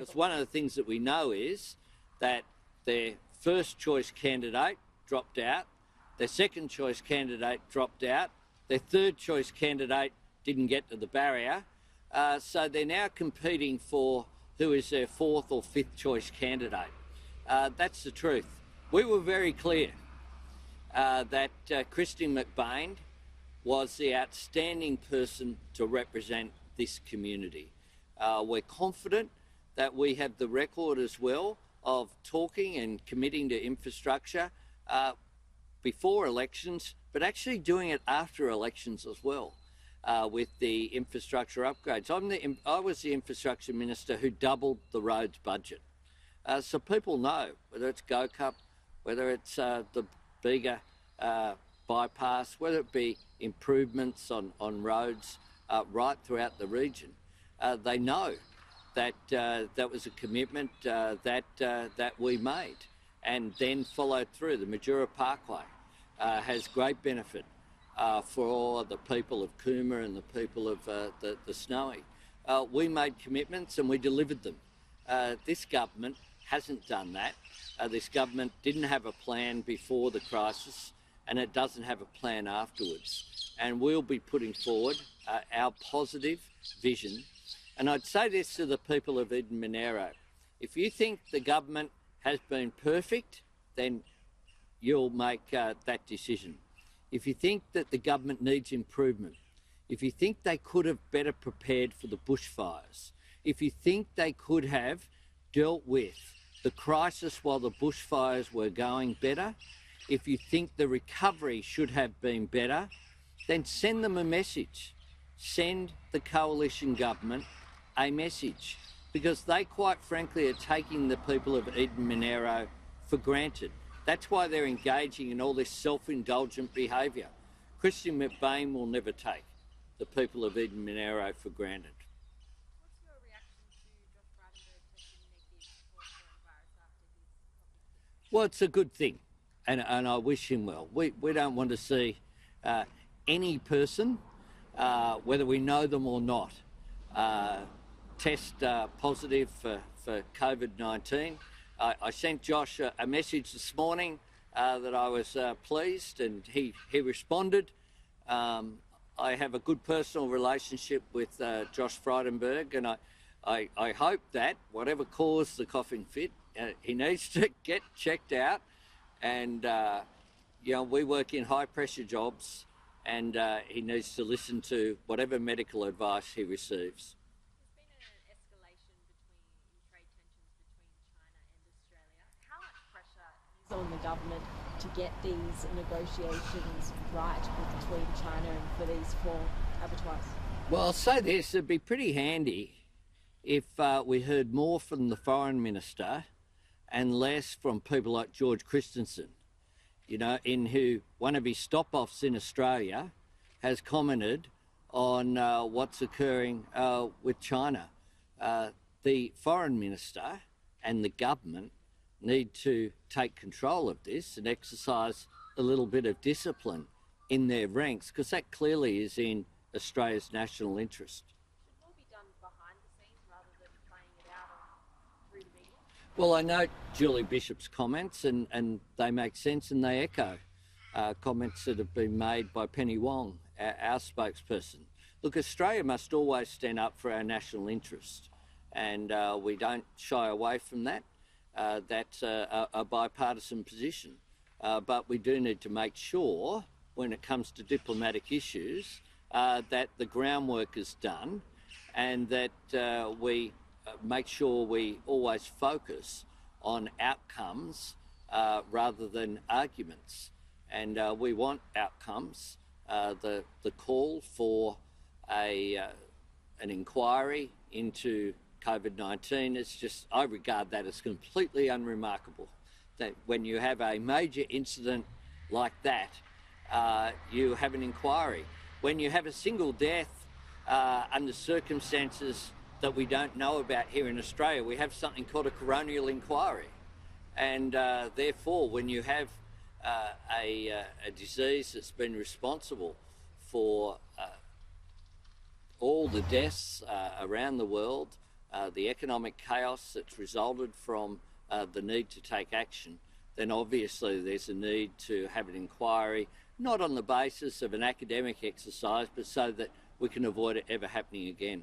Because one of the things that we know is that their first choice candidate dropped out, their second choice candidate dropped out, their third choice candidate didn't get to the barrier, so they're now competing for who is their fourth or fifth choice candidate. That's the truth. We were very clear that Christine McBain was the outstanding person to represent this community. We're confident that we have the record as well of talking and committing to infrastructure before elections, but actually doing it after elections as well with the infrastructure upgrades. I was the infrastructure minister who doubled the roads budget. So people know, whether it's Govt, whether it's the Bega bypass, whether it be improvements on roads right throughout the region, they know that that was a commitment that we made and then followed through. The Majura Parkway has great benefit for the people of Cooma and the people of the Snowy. We made commitments and we delivered them. This government hasn't done that. This government didn't have a plan before the crisis and it doesn't have a plan afterwards. And we'll be putting forward our positive vision. And I'd say this to the people of Eden-Monaro. If you think the government has been perfect, then you'll make that decision. If you think that the government needs improvement, if you think they could have better prepared for the bushfires, if you think they could have dealt with the crisis while the bushfires were going better, if you think the recovery should have been better, then send them a message. Send the coalition government a message, because they quite frankly are taking the people of Eden-Monaro for granted. That's why they're engaging in all this self-indulgent behaviour. Christine McBain will never take the people of Eden-Monaro for granted. What's your reaction to Josh Frydenberg testing negative for coronavirus after his Well, it's a good thing, and I wish him well. We don't want to see any person, whether we know them or not, test positive for COVID-19. I sent Josh a message this morning that I was pleased, and he responded. I have a good personal relationship with Josh Frydenberg, and I hope that whatever caused the coughing fit, he needs to get checked out. And you know, we work in high pressure jobs, and he needs to listen to whatever medical advice he receives. On the government to get these negotiations right between China and for these 4 abattoirs? Well, I'll say this, it'd be pretty handy if we heard more from the Foreign Minister and less from people like George Christensen, you know, in who one of his stop-offs in Australia has commented on what's occurring with China. The Foreign Minister and the government need to take control of this and exercise a little bit of discipline in their ranks, because that clearly is in Australia's national interest. Should more be done behind the scenes rather than playing it out through the media? Well, I note Julie Bishop's comments, and they make sense, and they echo comments that have been made by Penny Wong, our spokesperson. Look, Australia must always stand up for our national interest, and we don't shy away from that. That's a bipartisan position. But we do need to make sure, when it comes to diplomatic issues, that the groundwork is done, and that we make sure we always focus on outcomes rather than arguments. And we want outcomes. The call for an inquiry into COVID-19 is just, I regard that as completely unremarkable. That when you have a major incident like that, you have an inquiry. When you have a single death under circumstances that we don't know about here in Australia, we have something called a coronial inquiry. And therefore, when you have a disease that's been responsible for all the deaths around the world, the economic chaos that's resulted from the need to take action, then obviously there's a need to have an inquiry, not on the basis of an academic exercise, but so that we can avoid it ever happening again.